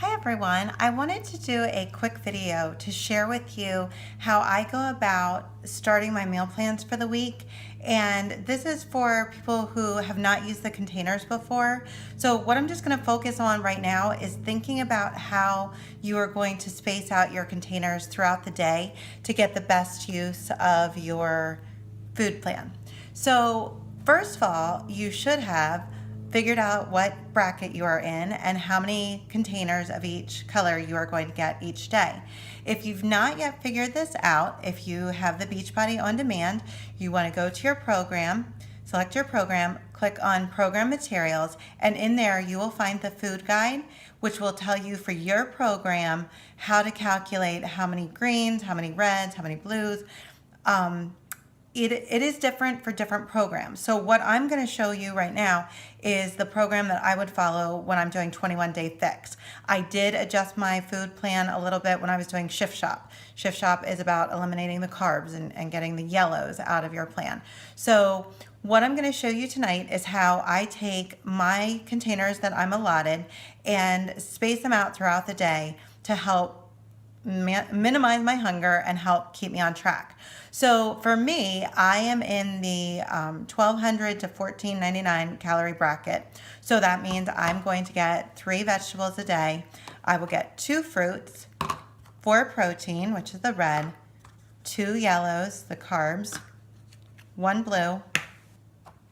Hi everyone, I wanted to do a quick video to share with you how I go about starting my meal plans for the week. And this is for people who have not used the containers before. So what I'm just going to focus on right now is thinking about how you are going to space out your containers throughout the day to get the best use of your food plan. So first of all, you should have figured out what bracket you are in and how many containers of each color you are going to get each day. If you've not yet figured this out, if you have the Beachbody On Demand, you want to go to your program, select your program, click on Program Materials, and in there you will find the food guide, which will tell you for your program how to calculate how many greens, how many reds, how many blues. It is different for different programs. So what I'm going to show you right now is the program that I would follow when I'm doing 21-day fix. I did adjust my food plan a little bit when I was doing Shift Shop. Shift Shop is about eliminating the carbs and getting the yellows out of your plan. So what I'm going to show you tonight is how I take my containers that I'm allotted and space them out throughout the day to help minimize my hunger and help keep me on track. So for me, I am in the 1200 to 1499 calorie bracket. So that means I'm going to get 3 vegetables a day. I will get 2 fruits, 4 protein, which is the red, 2 yellows, the carbs, 1 blue,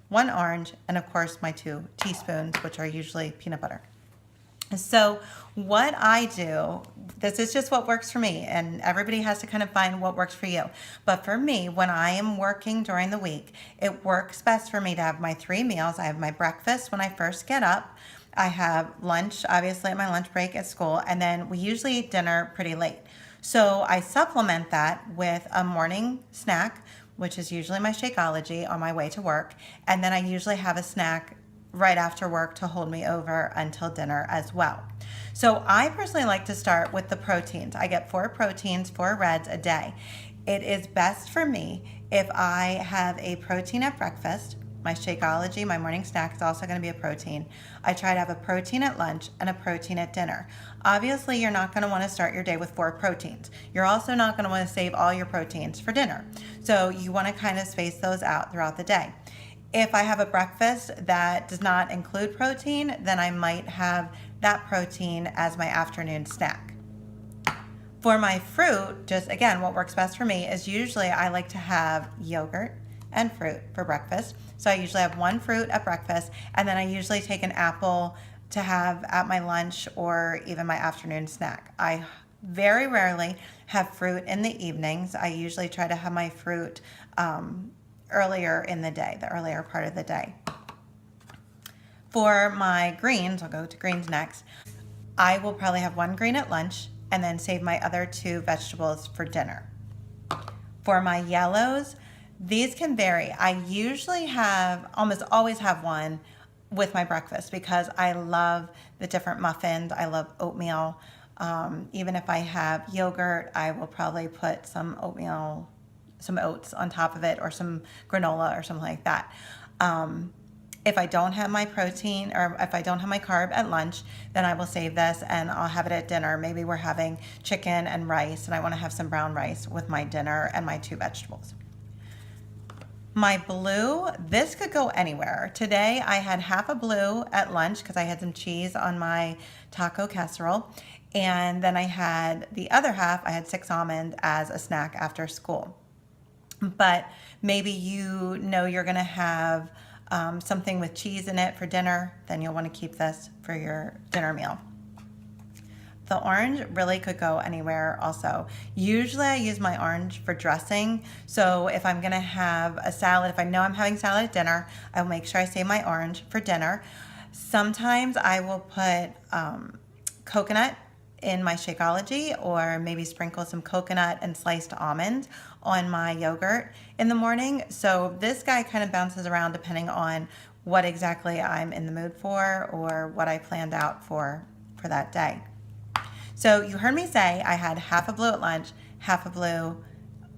1 orange, and of course my 2 teaspoons, which are usually peanut butter. So what I do, this is just what works for me, and everybody has to kind of find what works for you. But for me, when I am working during the week, it works best for me to have my 3 meals. I have my breakfast when I first get up. I have lunch, obviously, at my lunch break at school, and then we usually eat dinner pretty late. So I supplement that with a morning snack, which is usually my Shakeology on my way to work, and then I usually have a snack right after work to hold me over until dinner as well. So I personally like to start with the proteins. I get 4 proteins, 4 reds a day. It is best for me if I have a protein at breakfast. My Shakeology, my morning snack, is also going to be a protein. I try to have a protein at lunch and a protein at dinner. Obviously, you're not going to want to start your day with 4 proteins. You're also not going to want to save all your proteins for dinner. So you want to kind of space those out throughout the day. If I have a breakfast that does not include protein, then I might have that protein as my afternoon snack. For my fruit, just again, what works best for me is usually I like to have yogurt and fruit for breakfast. So I usually have 1 fruit at breakfast, and then I usually take an apple to have at my lunch or even my afternoon snack. I very rarely have fruit in the evenings. I usually try to have my fruit earlier in the day, the earlier part of the day. For my greens, I'll go to greens next. I will probably have 1 green at lunch and then save my other 2 vegetables for dinner. For my yellows, these can vary. I usually almost always have 1 with my breakfast because I love the different muffins. I love oatmeal. Even if I have yogurt, I will probably put some oatmeal, some oats on top of it, or some granola or something like that. If I don't have my protein, or if I don't have my carb at lunch, then I will save this and I'll have it at dinner. Maybe we're having chicken and rice and I want to have some brown rice with my dinner and my 2 vegetables. My blue, this could go anywhere. Today I had half a blue at lunch because I had some cheese on my taco casserole. And then I had the other half, I had 6 almonds as a snack after school. But maybe you know you're going to have something with cheese in it for dinner, then you'll want to keep this for your dinner meal. The orange really could go anywhere also. Usually I use my orange for dressing. So if I'm going to have a salad, if I know I'm having salad at dinner, I'll make sure I save my orange for dinner. Sometimes I will put coconut in my Shakeology, or maybe sprinkle some coconut and sliced almonds on my yogurt in the morning. So this guy kind of bounces around depending on what exactly I'm in the mood for or what I planned out for that day. So you heard me say I had half a blue at lunch, half a blue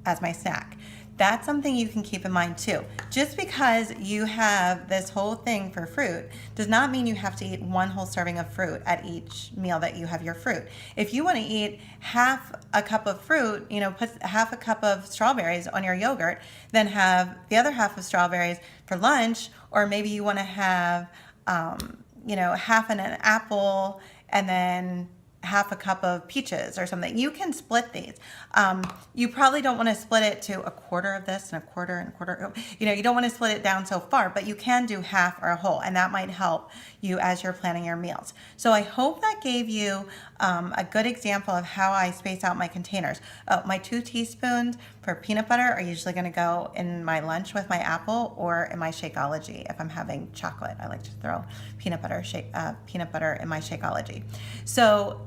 as my snack. That's something you can keep in mind too. Just because you have this whole thing for fruit does not mean you have to eat one whole serving of fruit at each meal that you have your fruit. If you want to eat half a cup of fruit, put half a cup of strawberries on your yogurt, then have the other half of strawberries for lunch, or maybe you want to have, half an apple and then half a cup of peaches or something. You can split these. You probably don't want to split it to a quarter of this and a quarter and a quarter. You don't want to split it down so far, but you can do half or a whole, and that might help you as you're planning your meals. So I hope that gave you a good example of how I space out my containers. My 2 teaspoons for peanut butter are usually going to go in my lunch with my apple or in my Shakeology. If I'm having chocolate, I like to throw peanut butter in my Shakeology. So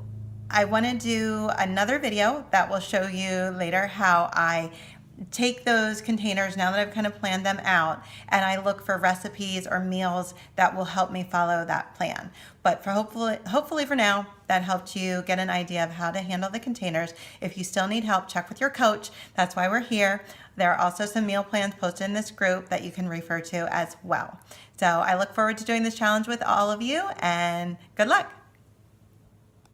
I want to do another video that will show you later how I take those containers now that I've kind of planned them out, and I look for recipes or meals that will help me follow that plan. But for hopefully for now, that helped you get an idea of how to handle the containers. If you still need help, check with your coach. That's why we're here. There are also some meal plans posted in this group that you can refer to as well. So I look forward to doing this challenge with all of you, and good luck.